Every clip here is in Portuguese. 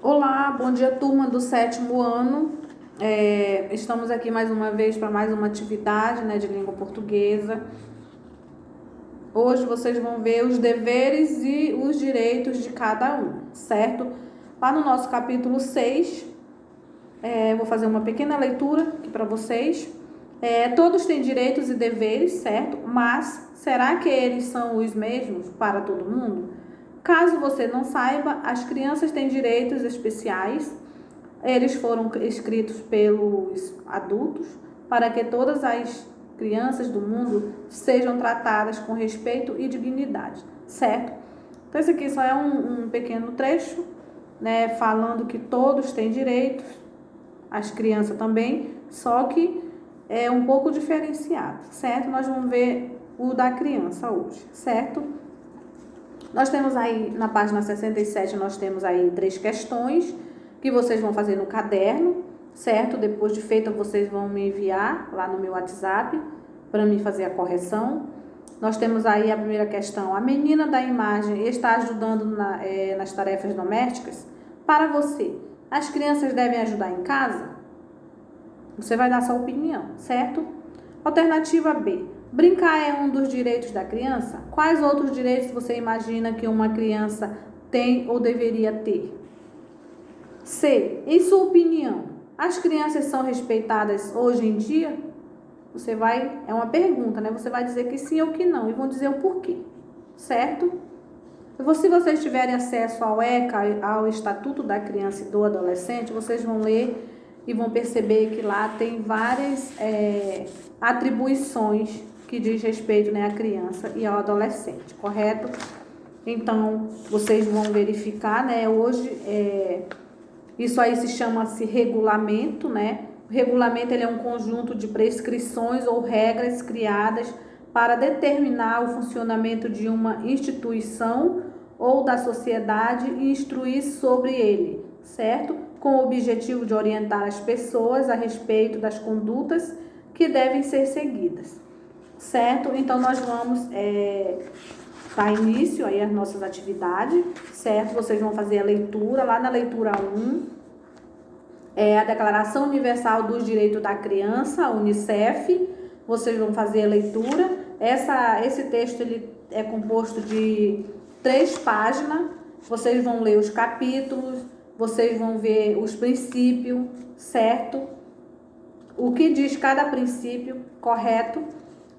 Olá, bom dia, turma do sétimo ano. Estamos aqui mais uma vez para mais uma atividade, de língua portuguesa. Hoje vocês vão ver os deveres e os direitos de cada um, certo? Lá no nosso capítulo 6, vou fazer uma pequena leitura aqui para vocês. Todos têm direitos e deveres, certo? Mas será que eles são os mesmos para todo mundo? Caso você não saiba, as crianças têm direitos especiais. Eles foram escritos pelos adultos para que todas as crianças do mundo sejam tratadas com respeito e dignidade, certo? Então, esse aqui só é um pequeno trecho, falando que todos têm direitos, as crianças também, só que é um pouco diferenciado, certo? Nós vamos ver o da criança hoje, certo? Nós temos aí, na página 67, nós temos aí 3 questões que vocês vão fazer no caderno, certo? Depois de feita, vocês vão me enviar lá no meu WhatsApp para mim fazer a correção. Nós temos aí a primeira questão. A menina da imagem está ajudando nas tarefas domésticas? Para você, as crianças devem ajudar em casa? Você vai dar sua opinião, certo? Alternativa B. Brincar é um dos direitos da criança? Quais outros direitos você imagina que uma criança tem ou deveria ter? C. Em sua opinião, as crianças são respeitadas hoje em dia? É uma pergunta, Você vai dizer que sim ou que não e vão dizer o porquê, certo? Se vocês tiverem acesso ao ECA, ao Estatuto da Criança e do Adolescente, vocês vão ler e vão perceber que lá tem várias atribuições que diz respeito, à criança e ao adolescente, correto? Então, vocês vão verificar, hoje, isso aí se chama-se regulamento, O regulamento ele é um conjunto de prescrições ou regras criadas para determinar o funcionamento de uma instituição ou da sociedade e instruir sobre ele, certo? Com o objetivo de orientar as pessoas a respeito das condutas que devem ser seguidas, certo? Então, nós vamos dar início aí às nossas atividades, certo? Vocês vão fazer a leitura, lá na leitura 1, a Declaração Universal dos Direitos da Criança, a UNICEF. Vocês vão fazer a leitura. Esse texto ele é composto de 3 páginas. Vocês vão ler os capítulos, vocês vão ver os princípios, certo? O que diz cada princípio, correto?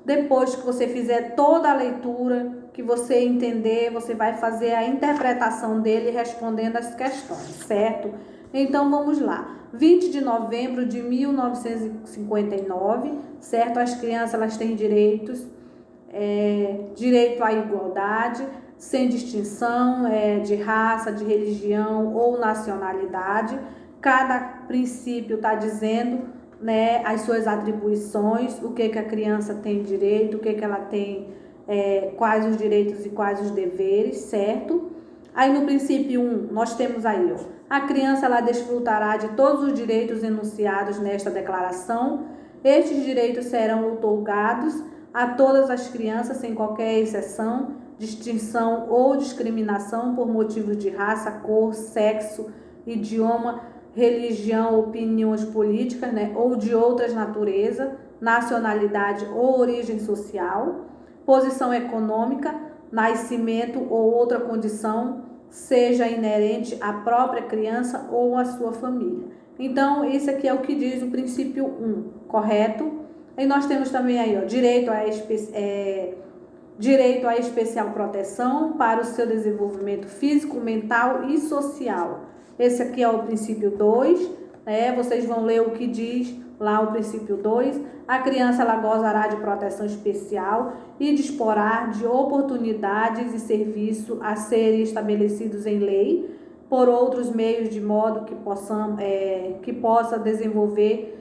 Depois que você fizer toda a leitura, que você entender, você vai fazer a interpretação dele respondendo as questões, certo? Então, vamos lá. 20 de novembro de 1959, certo? As crianças elas têm direitos, direito à igualdade, sem distinção de raça, de religião ou nacionalidade. Cada princípio está dizendo, as suas atribuições, o que a criança tem direito, o que ela tem, quais os direitos e quais os deveres, certo? Aí no princípio 1, nós temos aí, a criança ela desfrutará de todos os direitos enunciados nesta declaração. Estes direitos serão outorgados a todas as crianças, sem qualquer exceção, distinção ou discriminação por motivos de raça, cor, sexo, idioma, religião, opiniões políticas, ou de outras natureza, nacionalidade ou origem social, posição econômica, nascimento ou outra condição, seja inerente à própria criança ou à sua família. Então, esse aqui é o que diz o princípio 1, correto? E nós temos também aí, direito à especial proteção para o seu desenvolvimento físico, mental e social. Esse aqui é o princípio 2, Vocês vão ler o que diz lá o princípio 2. A criança ela gozará de proteção especial e disporá de oportunidades e serviços a serem estabelecidos em lei por outros meios, de modo que possa desenvolver,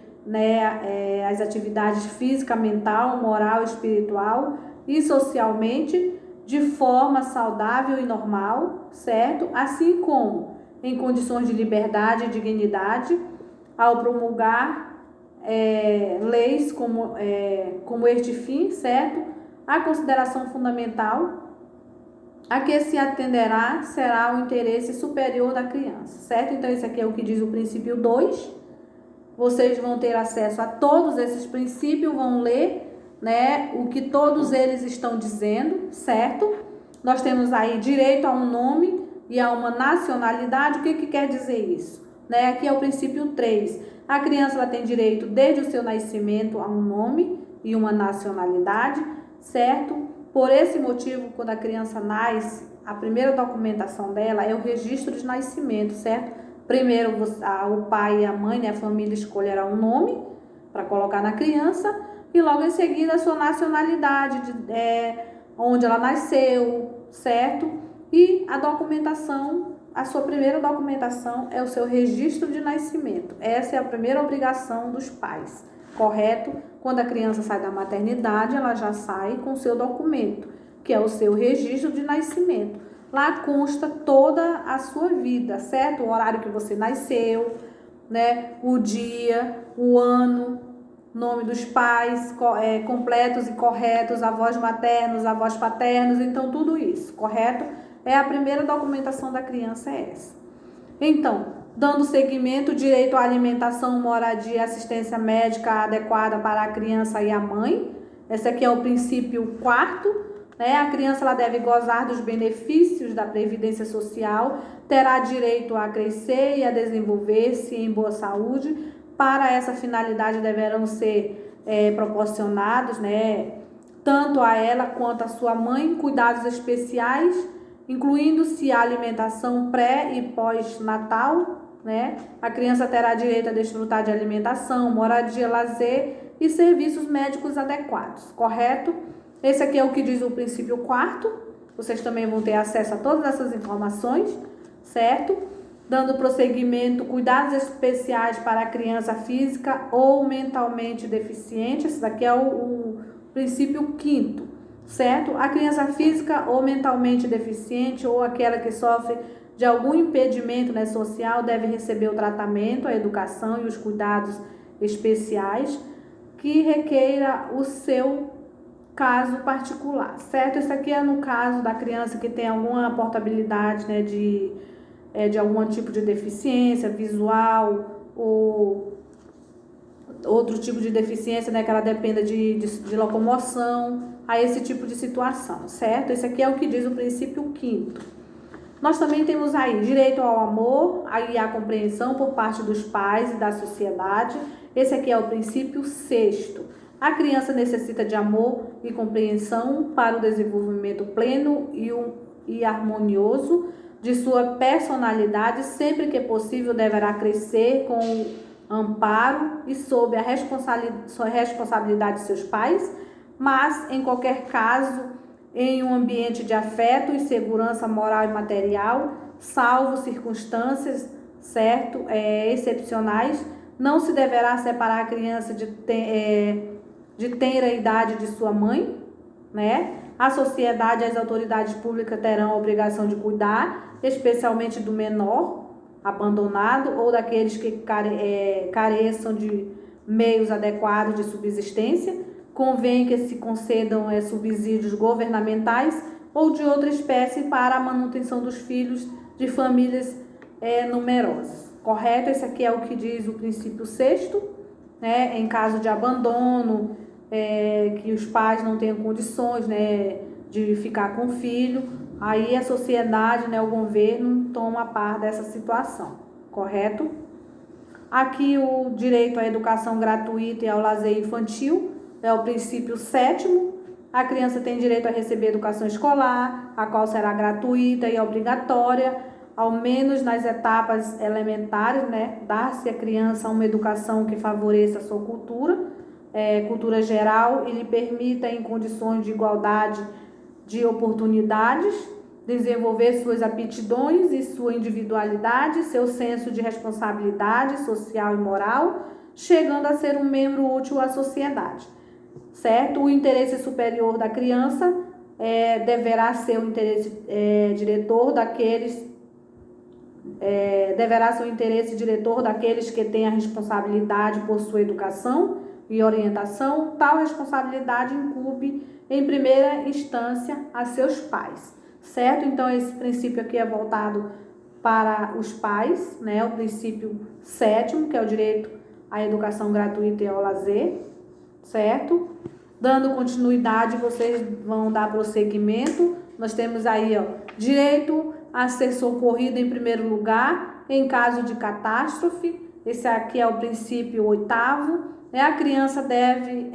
as atividades física, mental, moral, espiritual e socialmente de forma saudável e normal, certo? Assim como em condições de liberdade e dignidade, ao promulgar leis como este fim, certo? A consideração fundamental a que se atenderá será o interesse superior da criança, certo? Então, esse aqui é o que diz o princípio 2. Vocês vão ter acesso a todos esses princípios, vão ler, né, o que todos eles estão dizendo, certo? Nós temos aí direito a um nome e a uma nacionalidade. O que quer dizer isso? Né? Aqui é o princípio 3. A criança ela tem direito, desde o seu nascimento, a um nome e uma nacionalidade, certo? Por esse motivo, quando a criança nasce, a primeira documentação dela é o registro de nascimento, certo? Primeiro, o pai e a mãe, né, a família escolherá um nome para colocar na criança e logo em seguida a sua nacionalidade, onde ela nasceu, certo? E a documentação, a sua primeira documentação é o seu registro de nascimento. Essa é a primeira obrigação dos pais, correto? Quando a criança sai da maternidade, ela já sai com o seu documento, que é o seu registro de nascimento. Lá consta toda a sua vida, certo? O horário que você nasceu, né? O dia, o ano, nome dos pais, completos e corretos, avós maternos, avós paternos, então tudo isso, correto? É a primeira documentação da criança, é essa. Então, dando seguimento, direito à alimentação, moradia e assistência médica adequada para a criança e a mãe. Esse aqui é o princípio 4. A criança ela deve gozar dos benefícios da Previdência Social, terá direito a crescer e a desenvolver-se em boa saúde. Para essa finalidade deverão ser proporcionados, tanto a ela quanto a sua mãe, cuidados especiais, incluindo-se a alimentação pré e pós-natal. A criança terá direito a desfrutar de alimentação, moradia, lazer e serviços médicos adequados, correto? Esse aqui é o que diz o princípio 4. Vocês também vão ter acesso a todas essas informações, certo? Dando prosseguimento, cuidados especiais para a criança física ou mentalmente deficiente. Esse daqui é o princípio 5º, certo? A criança física ou mentalmente deficiente ou aquela que sofre de algum impedimento social deve receber o tratamento, a educação e os cuidados especiais que requeira o seu caso particular, certo? Isso aqui é no caso da criança que tem alguma portabilidade, de algum tipo de deficiência visual ou outro tipo de deficiência, que ela dependa de locomoção, a esse tipo de situação, certo? Esse aqui é o que diz o princípio 5º. Nós também temos aí direito ao amor e à compreensão por parte dos pais e da sociedade. Esse aqui é o princípio 6º. A criança necessita de amor e compreensão para o desenvolvimento pleno e harmonioso de sua personalidade. Sempre que possível, deverá crescer com o amparo e sob a responsabilidade de seus pais, mas, em qualquer caso, em um ambiente de afeto e segurança moral e material, salvo circunstâncias, certo, excepcionais, não se deverá separar a criança de tenra idade de sua mãe, A sociedade e as autoridades públicas terão a obrigação de cuidar, especialmente do menor abandonado ou daqueles que careçam de meios adequados de subsistência. Convém que se concedam subsídios governamentais ou de outra espécie para a manutenção dos filhos de famílias numerosas. Correto? Esse aqui é o que diz o princípio 6º, em caso de abandono, que os pais não tenham condições, de ficar com o filho, aí a sociedade, o governo toma par dessa situação, correto? Aqui o direito à educação gratuita e ao lazer infantil é o princípio 7º. A criança tem direito a receber educação escolar, a qual será gratuita e obrigatória, ao menos nas etapas elementares, dar-se à criança uma educação que favoreça a sua cultura geral e lhe permita, em condições de igualdade de oportunidades, desenvolver suas aptidões e sua individualidade, seu senso de responsabilidade social e moral, chegando a ser um membro útil à sociedade, certo? O interesse superior da criança deverá ser o interesse diretor daqueles que têm a responsabilidade por sua educação e orientação. Tal responsabilidade incumbe, em primeira instância, a seus pais, certo? Então, esse princípio aqui é voltado para os pais, né? O princípio 7º, que é o direito à educação gratuita e ao lazer, certo? Dando continuidade, vocês vão dar prosseguimento. Nós temos aí, ó, direito a ser socorrido em primeiro lugar em caso de catástrofe. Esse aqui é o princípio 8º. A criança deve,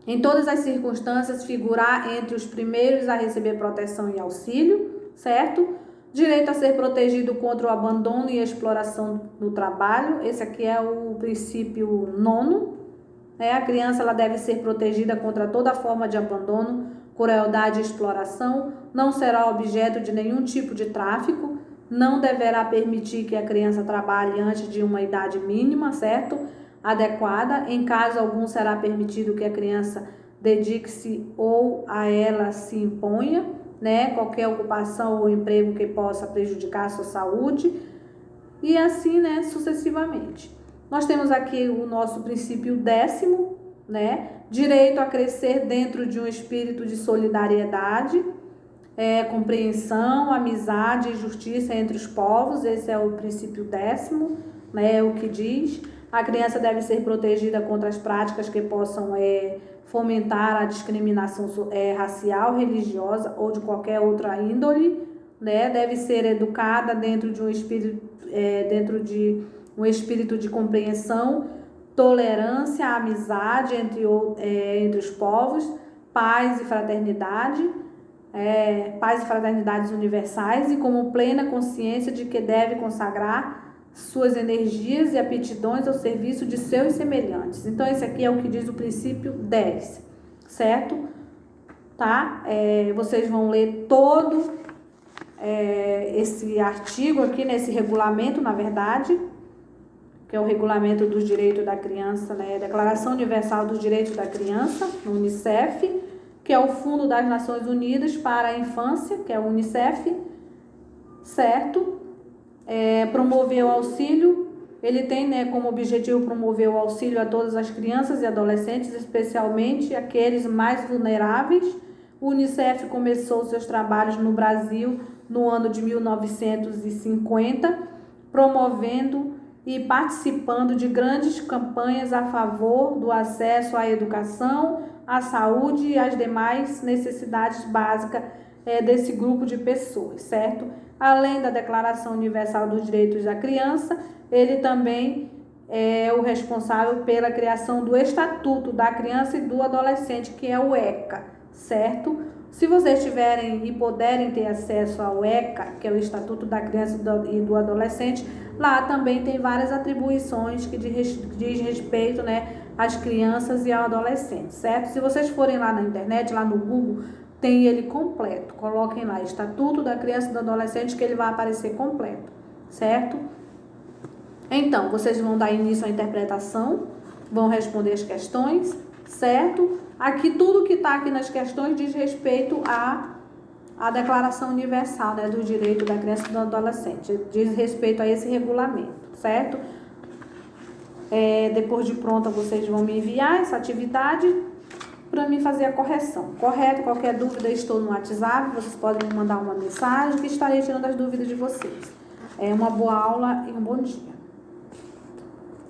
em todas as circunstâncias, figurar entre os primeiros a receber proteção e auxílio, certo? Direito a ser protegido contra o abandono e a exploração do trabalho. Esse aqui é o princípio 9º. A criança ela deve ser protegida contra toda forma de abandono, crueldade e exploração, não será objeto de nenhum tipo de tráfico, não deverá permitir que a criança trabalhe antes de uma idade mínima, certo? Adequada. Em caso algum, será permitido que a criança dedique-se ou a ela se imponha, né? Qualquer ocupação ou emprego que possa prejudicar a sua saúde, e assim, né, sucessivamente. Nós temos aqui o nosso princípio 10º, né? Direito a crescer dentro de um espírito de solidariedade, compreensão, amizade e justiça entre os povos. Esse é o princípio 10º, né? O que diz: a criança deve ser protegida contra as práticas que possam fomentar a discriminação racial, religiosa ou de qualquer outra índole, né? Deve ser educada dentro de um espírito de compreensão, tolerância, amizade entre os povos, paz e fraternidade, paz e fraternidades universais, e como plena consciência de que deve consagrar suas energias e aptidões ao serviço de seus semelhantes. Então, esse aqui é o que diz o princípio 10, certo? Tá? Vocês vão ler todo esse artigo aqui, nesse regulamento, na verdade, que é o Regulamento dos Direitos da Criança, né? Declaração Universal dos Direitos da Criança, no UNICEF, que é o Fundo das Nações Unidas para a Infância, que é o UNICEF, certo? Promover o auxílio, ele tem, né, como objetivo promover o auxílio a todas as crianças e adolescentes, especialmente aqueles mais vulneráveis. O UNICEF começou seus trabalhos no Brasil no ano de 1950, promovendo e participando de grandes campanhas a favor do acesso à educação, à saúde e às demais necessidades básicas desse grupo de pessoas, certo? Além da Declaração Universal dos Direitos da Criança, ele também é o responsável pela criação do Estatuto da Criança e do Adolescente, que é o ECA, certo? Se vocês tiverem e puderem ter acesso ao ECA, que é o Estatuto da Criança e do Adolescente, lá também tem várias atribuições que diz respeito, né, às crianças e ao adolescente, certo? Se vocês forem lá na internet, lá no Google, tem ele completo. Coloquem lá Estatuto da Criança e do Adolescente, que ele vai aparecer completo, certo? Então, vocês vão dar início à interpretação, vão responder as questões, certo? Aqui, tudo que está aqui nas questões diz respeito à Declaração Universal, né, do Direito da Criança e do Adolescente. Diz respeito a esse regulamento, certo? Depois de pronta, vocês vão me enviar essa atividade para mim fazer a correção. Correto? Qualquer dúvida, estou no WhatsApp. Vocês podem me mandar uma mensagem que estarei tirando as dúvidas de vocês. Uma boa aula e um bom dia.